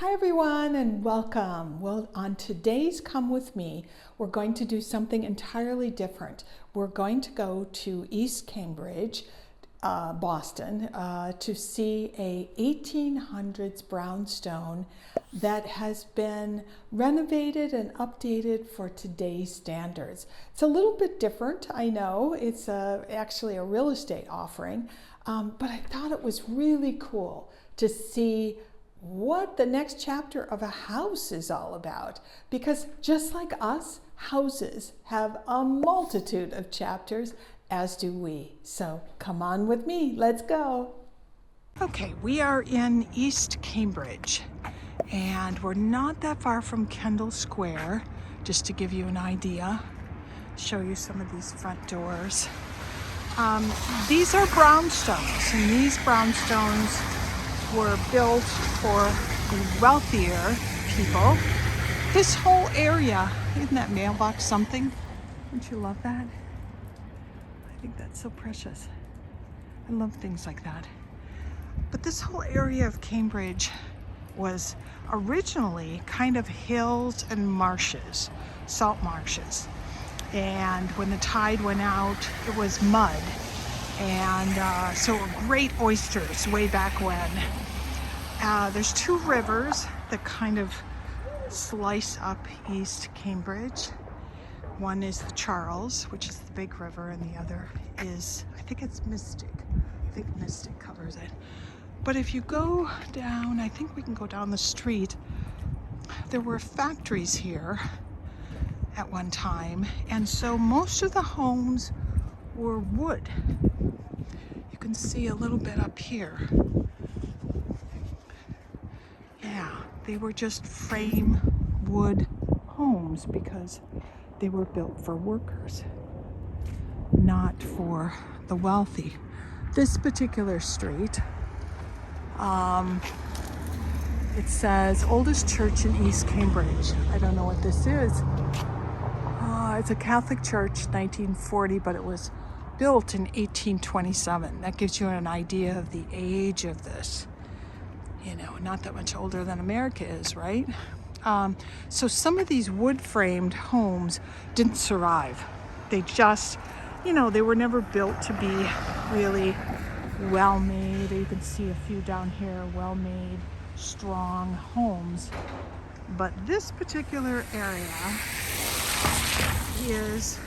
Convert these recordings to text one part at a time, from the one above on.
Hi everyone and welcome. Well, on today's Come With Me, we're going to do something entirely different. We're going to go to East Cambridge, Boston, to see a 1800s brownstone that has been renovated and updated for today's standards. It's a little bit different, I know. It's actually a real estate offering, but I thought it was really cool to see what the next chapter of a house is all about. Because just like us, houses have a multitude of chapters, as do we. So come on with me, let's go. Okay, we are in East Cambridge and we're not that far from Kendall Square, just to give you an idea. Show you some of these front doors. These are brownstones, and these brownstones were built for the wealthier people. This whole area, isn't that mailbox something? Don't you love that? I think that's so precious. I love things like that. But this whole area of Cambridge was originally kind of hills and marshes, salt marshes. And when the tide went out, it was mud. And so great oysters way back when. There's two rivers that kind of slice up East Cambridge. One is the Charles, which is the big river, and the other is, I think it's Mystic. I think Mystic covers it. But if you go down, I think we can go down the street, there were factories here at one time, and so most of the homes were wood. You can see a little bit up here. Yeah, they were just frame wood homes because they were built for workers, not for the wealthy. This particular street, it says oldest church in East Cambridge. I don't know what this is. It's a Catholic church, 1940, but it was built in 1827. That gives you an idea of the age of this. You know, not that much older than America is, right? So some of these wood-framed homes didn't survive. They just, you know, they were never built to be really well-made. You can see a few down here, well-made, strong homes. But this particular area is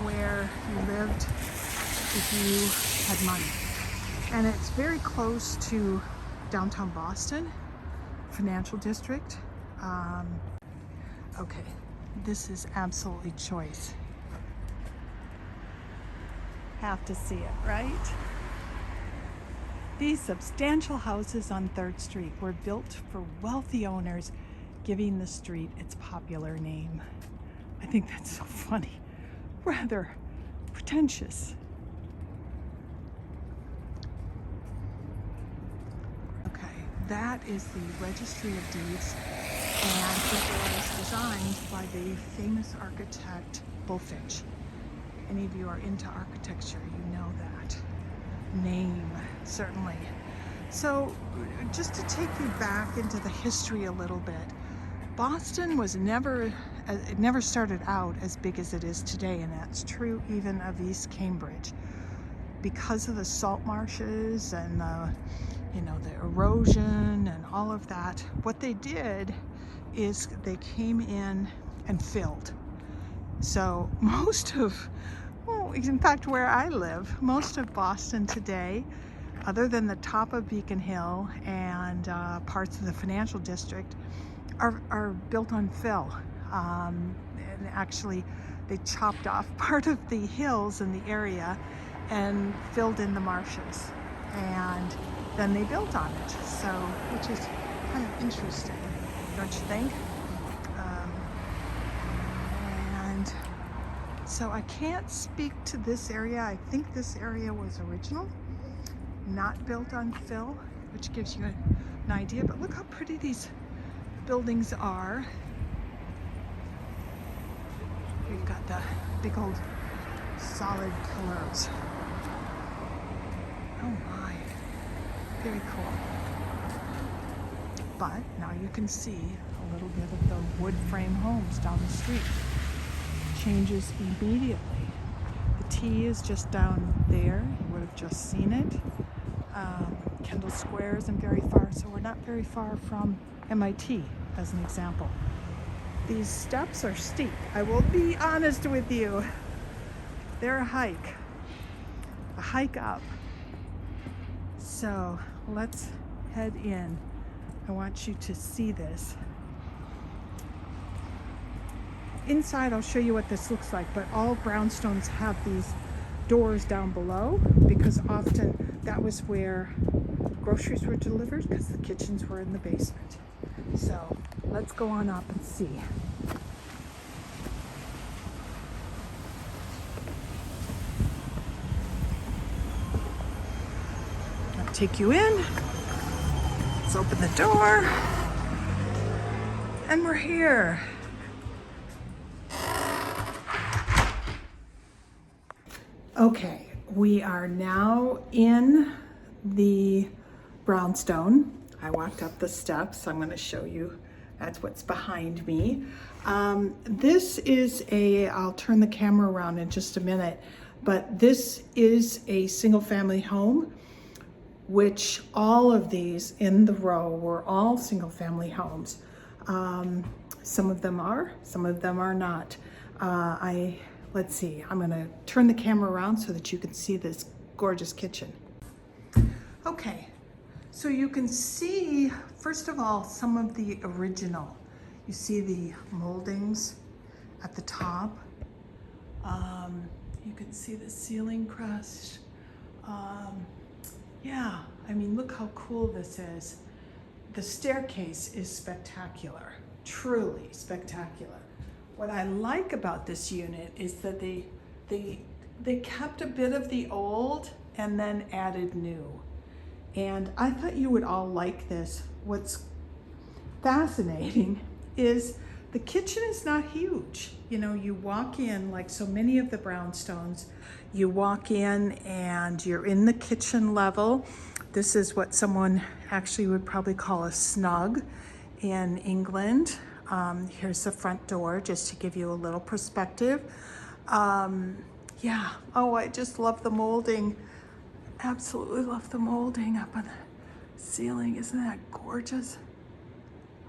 where you lived if you had money. And it's very close to downtown Boston, financial district. Okay, this is absolutely choice. Have to see it, right? These substantial houses on 3rd Street were built for wealthy owners, giving the street its popular name. I think that's so funny, rather pretentious. That is the Registry of Deeds, and it was designed by the famous architect Bulfinch. Any of you are into architecture, you know that name, certainly. So just to take you back into the history a little bit, Boston was never started out as big as it is today, and that's true even of East Cambridge. Because of the salt marshes and the erosion and all of that, what they did is they came in and filled. So most of, well, in fact, where I live, most of Boston today, other than the top of Beacon Hill and parts of the financial district, are built on fill. And actually, they chopped off part of the hills in the area and filled in the marshes, and then they built on it. So, which is kind of interesting, don't you think? And so I can't speak to this area. I think this area was original, not built on fill, which gives you an idea. But look how pretty these buildings are. You've got the big old solid pillars. Oh my, very cool. But now you can see a little bit of the wood frame homes down the street. Changes immediately. The T is just down there. You would have just seen it. Kendall Square isn't very far, so we're not very far from MIT, as an example. These steps are steep. I will be honest with you. They're a hike up. So let's head in. I want you to see this. Inside, I'll show you what this looks like, but all brownstones have these doors down below because often that was where groceries were delivered because the kitchens were in the basement. So let's go on up and see. I'll take you in. Let's open the door. And we're here. Okay, we are now in the brownstone. I walked up the steps. I'm going to show you. That's what's behind me. This is I'll turn the camera around in just a minute, but this is a single family home, which all of these in the row were all single family homes. Some of them are, some of them are not. Let's see, I'm gonna turn the camera around so that you can see this gorgeous kitchen. Okay, so you can see, first of all, some of the original. You see the moldings at the top. You can see the ceiling crust. Yeah, I mean, look how cool this is. The staircase is spectacular, truly spectacular. What I like about this unit is that they kept a bit of the old and then added new. And I thought you would all like this. What's fascinating is the kitchen is not huge. You know, you walk in, like so many of the brownstones, you walk in and you're in the kitchen level. This is what someone actually would probably call a snug in England. Here's the front door, just to give you a little perspective. Yeah, oh, I just love the molding. Absolutely love the molding up on the ceiling. Isn't that gorgeous?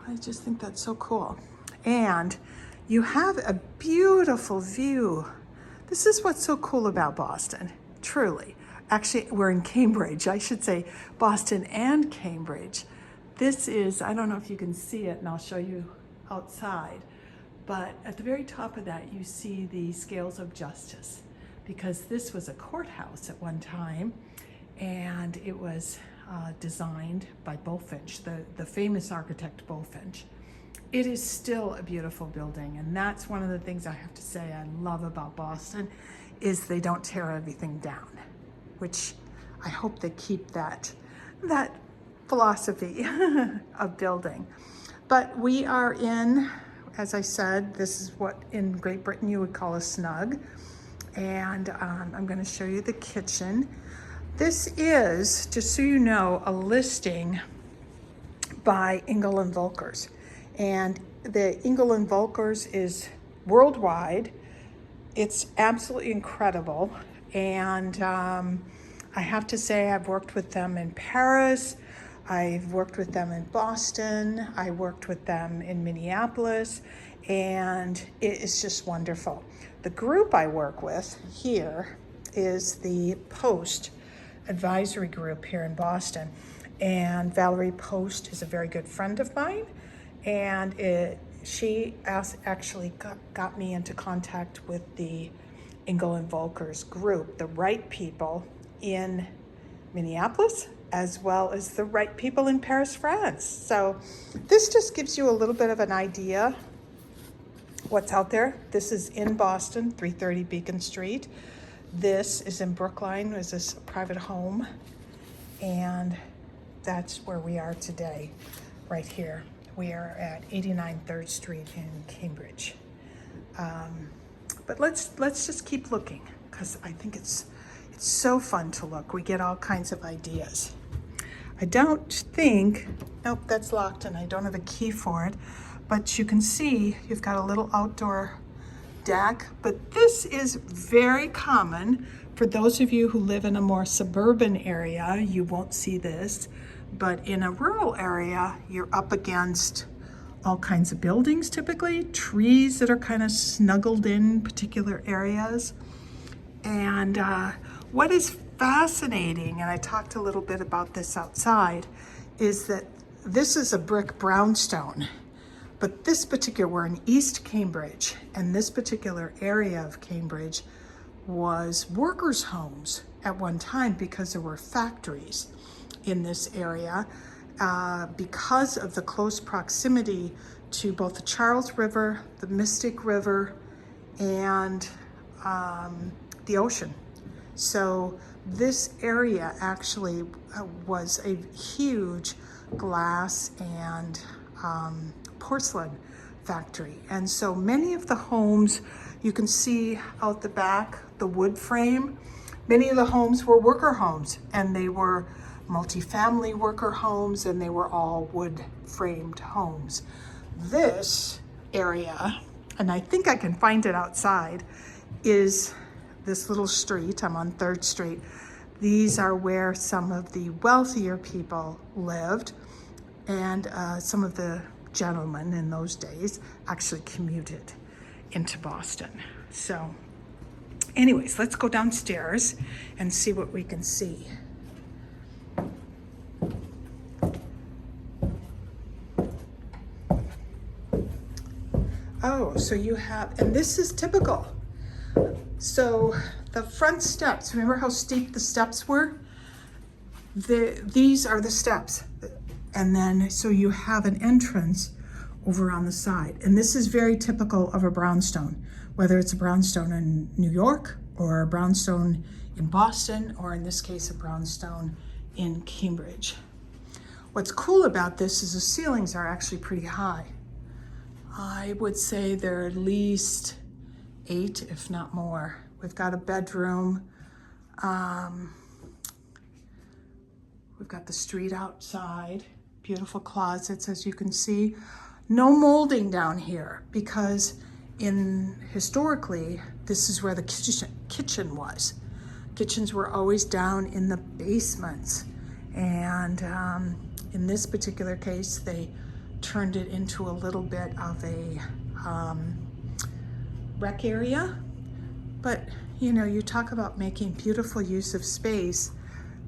I just think that's so cool. And you have a beautiful view. This is what's so cool about Boston, truly. Actually, we're in Cambridge. I should say Boston and Cambridge. This is, I don't know if you can see it, and I'll show you outside, but at the very top of that you see the scales of justice, because this was a courthouse at one time, and it was designed by Bulfinch, the famous architect Bulfinch. It is still a beautiful building, and that's one of the things I have to say I love about Boston, is they don't tear everything down, which I hope they keep that philosophy of building. But we are in, as I said, this is what in Great Britain you would call a snug. And I'm going to show you the kitchen. This is, just so you know, a listing by Engel and Volkers. And the Engel and Volkers is worldwide. It's absolutely incredible. And I have to say I've worked with them in Paris. I've worked with them in Boston, I worked with them in Minneapolis, and it is just wonderful. The group I work with here is the Post Advisory Group here in Boston, and Valerie Post is a very good friend of mine, and she actually got me into contact with the Engel and Volkers group, the right people in Minneapolis, as well as the right people in Paris, France. So this just gives you a little bit of an idea what's out there. This is in Boston, 330 Beacon Street. This is in Brookline, is this private home. And that's where we are today, right here. We are at 89 3rd Street in Cambridge. But let's just keep looking, because I think it's so fun to look. We get all kinds of ideas. I don't think Nope, that's locked and I don't have a key for it. But you can see you've got a little outdoor deck. But this is very common for those of you who live in a more suburban area. You won't see this, but in a rural area, you're up against all kinds of buildings, typically trees that are kind of snuggled in particular areas. And what is fascinating, and I talked a little bit about this outside, is that this is a brick brownstone, but this particular, we're in East Cambridge, and this particular area of Cambridge was workers' homes at one time because there were factories in this area. Because of the close proximity to both the Charles River, the Mystic River, and the ocean. So this area actually was a huge glass and porcelain factory. And so many of the homes, you can see out the back, the wood frame, many of the homes were worker homes, and they were multifamily worker homes, and they were all wood framed homes. This area, and I think I can find it outside, is this little street. I'm on 3rd Street. These are where some of the wealthier people lived, and some of the gentlemen in those days actually commuted into Boston. So anyways, let's go downstairs and see what we can see. Oh, so you have, and this is typical. So the front steps, remember how steep the steps were? These are the steps. And then, so you have an entrance over on the side. And this is very typical of a brownstone, whether it's a brownstone in New York or a brownstone in Boston, or in this case, a brownstone in Cambridge. What's cool about this is the ceilings are actually pretty high. I would say they're at least 8, if not more. We've got a bedroom. We've got the street outside, beautiful closets, as you can see. No molding down here because historically, this is where the kitchen was. Kitchens were always down in the basements. And in this particular case, they turned it into a little bit of a rec area. But you know, you talk about making beautiful use of space.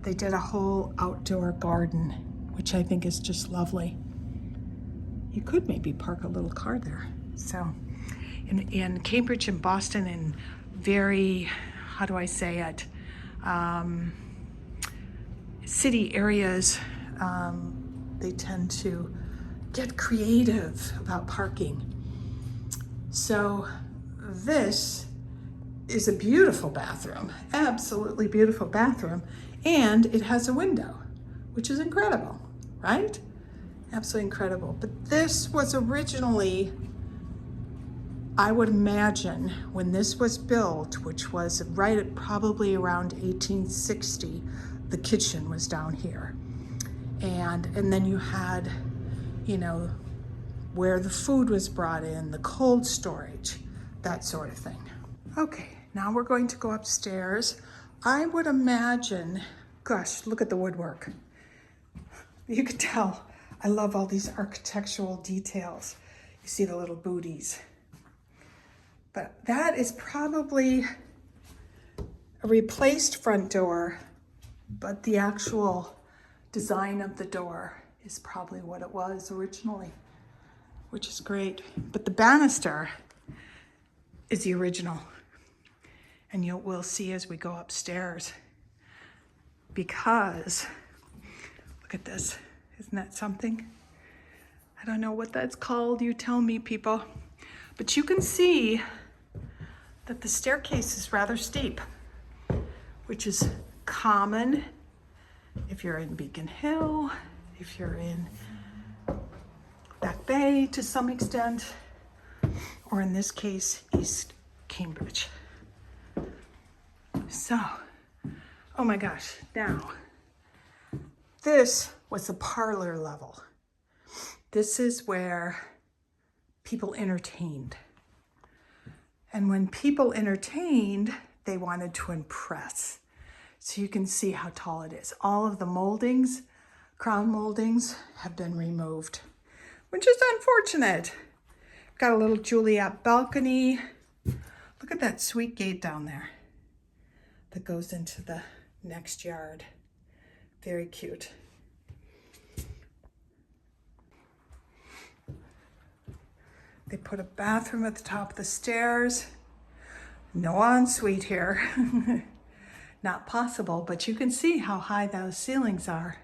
They did a whole outdoor garden, which I think is just lovely. You could maybe park a little car there. So in Cambridge and Boston, in very, how do I say it, city areas, they tend to get creative about parking. So this is a beautiful bathroom, absolutely beautiful bathroom, and it has a window, which is incredible, right? Absolutely incredible. But this was originally, I would imagine, when this was built, which was right at probably around 1860, the kitchen was down here. And then you had, you know, where the food was brought in, the cold storage, that sort of thing. Okay, now we're going to go upstairs. I would imagine, gosh, look at the woodwork. You could tell I love all these architectural details. You see the little booties. But that is probably a replaced front door, but the actual design of the door is probably what it was originally, which is great. But the banister is the original. And we'll see as we go upstairs, because look at this. Isn't that something? I don't know what that's called. You tell me, people. But you can see that the staircase is rather steep, which is common if you're in Beacon Hill, if you're in Back Bay to some extent, or in this case, East Cambridge. So, oh my gosh, now, this was the parlor level. This is where people entertained. And when people entertained, they wanted to impress. So you can see how tall it is. All of the moldings, crown moldings, have been removed, which is unfortunate. Got a little Juliet balcony. Look at that sweet gate down there that goes into the next yard. Very cute. They put a bathroom at the top of the stairs. No ensuite here. Not possible, but you can see how high those ceilings are.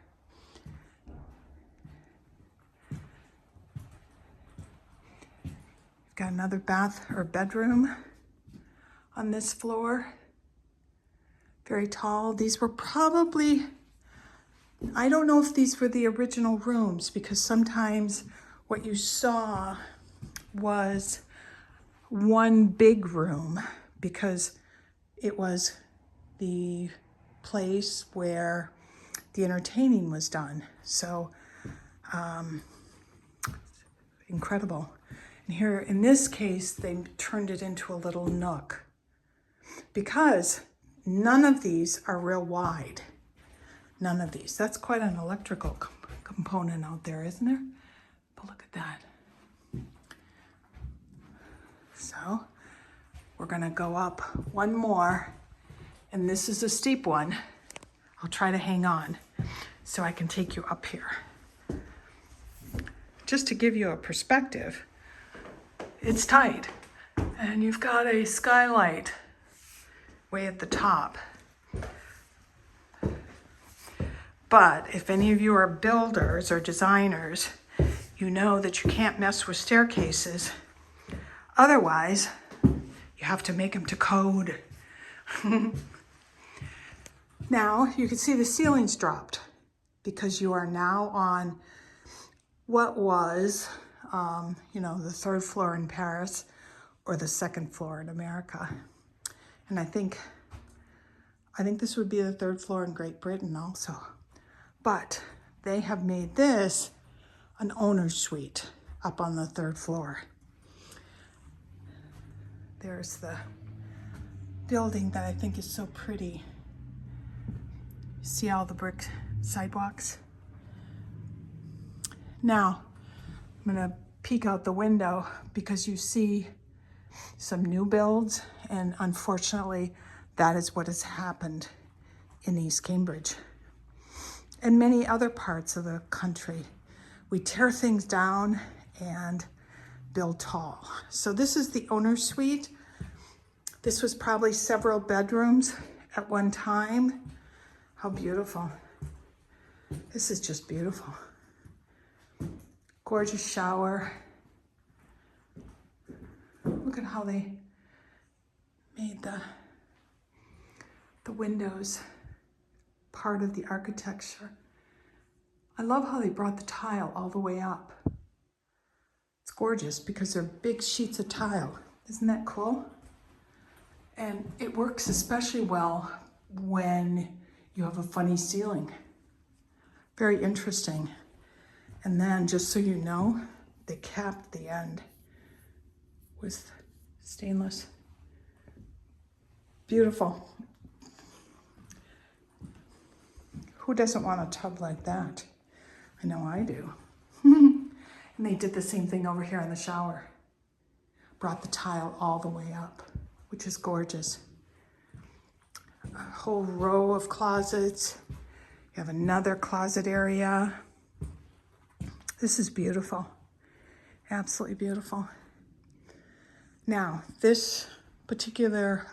Got another bath or bedroom on this floor. Very tall. These were probably, I don't know if these were the original rooms, because sometimes what you saw was one big room because it was the place where the entertaining was done. So incredible. And here in this case, they turned it into a little nook because none of these are real wide. None of these. That's quite an electrical component out there, isn't there? But look at that. So we're gonna go up one more, and this is a steep one. I'll try to hang on so I can take you up here. Just to give you a perspective, it's tight, and you've got a skylight way at the top. But if any of you are builders or designers, you know that you can't mess with staircases. Otherwise, you have to make them to code. Now, you can see the ceilings dropped because you are now on what was, the third floor in Paris or the second floor in America. And I think this would be the third floor in Great Britain also. But they have made this an owner's suite up on the third floor. There's the building that I think is so pretty. See all the brick sidewalks? Now, I'm gonna peek out the window because you see some new builds, and unfortunately, that is what has happened in East Cambridge and many other parts of the country. We tear things down and build tall. So this is the owner's suite. This was probably several bedrooms at one time. How beautiful. This is just beautiful. Gorgeous shower. Look at how they made the windows part of the architecture. I love how they brought the tile all the way up. It's gorgeous because they're big sheets of tile. Isn't that cool? And it works especially well when you have a funny ceiling. Very interesting. And then, just so you know, they capped the end with stainless. Beautiful. Who doesn't want a tub like that? I know I do. And they did the same thing over here in the shower. Brought the tile all the way up, which is gorgeous. A whole row of closets. You have another closet area. This is beautiful. Absolutely beautiful. Now, this particular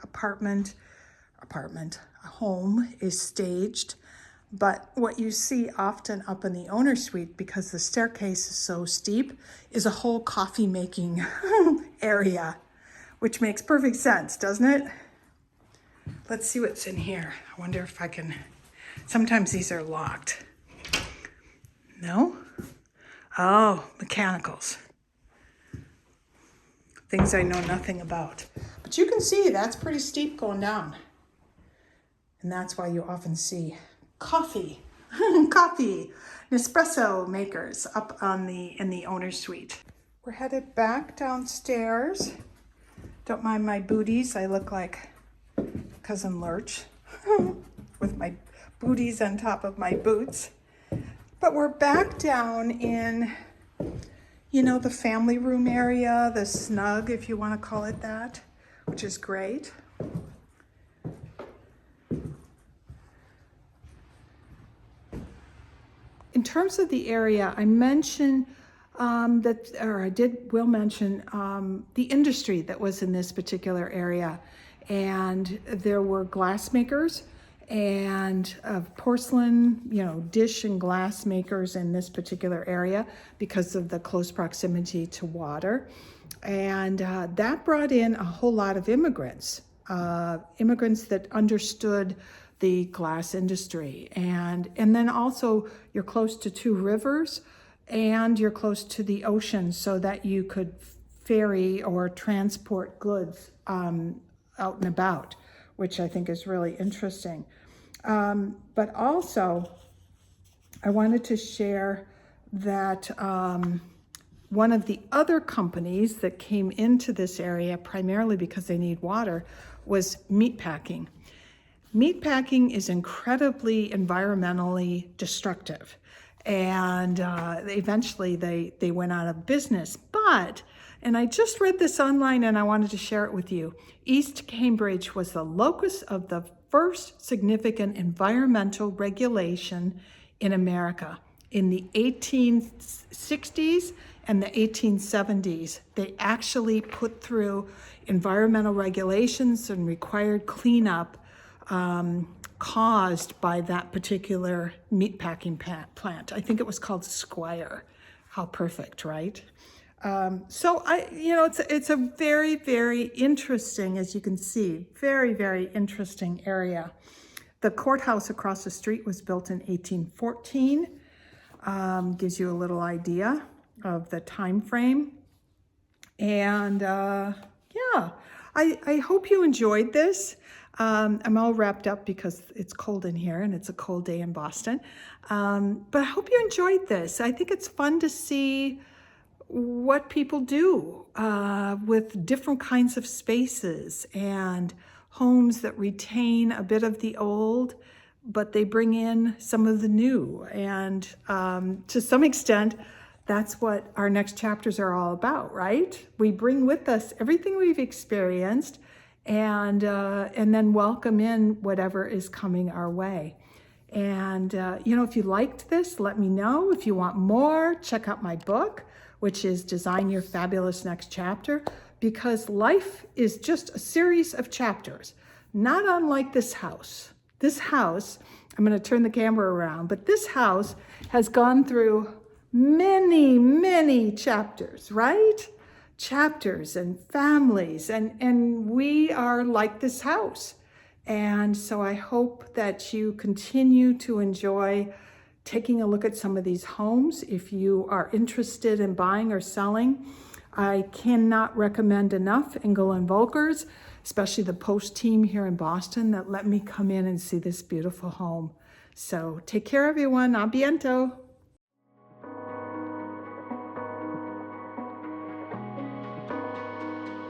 home is staged, but what you see often up in the owner's suite, because the staircase is so steep, is a whole coffee making area, which makes perfect sense, doesn't it? Let's see what's in here. I wonder if I can, sometimes these are locked. No? Oh, mechanicals. Things I know nothing about. But you can see that's pretty steep going down. And that's why you often see coffee. Coffee. Nespresso makers up on in the owner's suite. We're headed back downstairs. Don't mind my booties. I look like Cousin Lurch with my booties on top of my boots. But we're back down in, you know, the family room area, the snug, if you want to call it that, which is great. In terms of the area, I mentioned will mention the industry that was in this particular area. And there were glass makers and porcelain, you know, dish and glass makers in this particular area because of the close proximity to water. And that brought in a whole lot of immigrants that understood the glass industry. And then also you're close to two rivers and you're close to the ocean so that you could ferry or transport goods out and about, which I think is really interesting. But also I wanted to share that one of the other companies that came into this area primarily because they need water was meatpacking. Meatpacking is incredibly environmentally destructive, and eventually they went out of business. But, and I just read this online and I wanted to share it with you, East Cambridge was the locus of the first significant environmental regulation in America. In the 1860s and the 1870s, they actually put through environmental regulations and required cleanup caused by that particular meatpacking plant. I think it was called Squire. How perfect, right? So it's a very, very interesting, as you can see, very, very interesting area. The courthouse across the street was built in 1814. Gives you a little idea of the time frame. And I hope you enjoyed this. I'm all wrapped up because it's cold in here and it's a cold day in Boston. But I hope you enjoyed this. I think it's fun to see what people do with different kinds of spaces and homes that retain a bit of the old, but they bring in some of the new. And to some extent, that's what our next chapters are all about, right? We bring with us everything we've experienced and then welcome in whatever is coming our way. And, if you liked this, let me know. If you want more, check out my book, which is Design Your Fabulous Next Chapter, because life is just a series of chapters, not unlike this house. This house, I'm going to turn the camera around, but this house has gone through many, many chapters, right? Chapters and families, and we are like this house. And so I hope that you continue to enjoy taking a look at some of these homes. If you are interested in buying or selling, I cannot recommend enough Engel & Volkers, especially the Post team here in Boston that let me come in and see this beautiful home. So take care, everyone. A biento.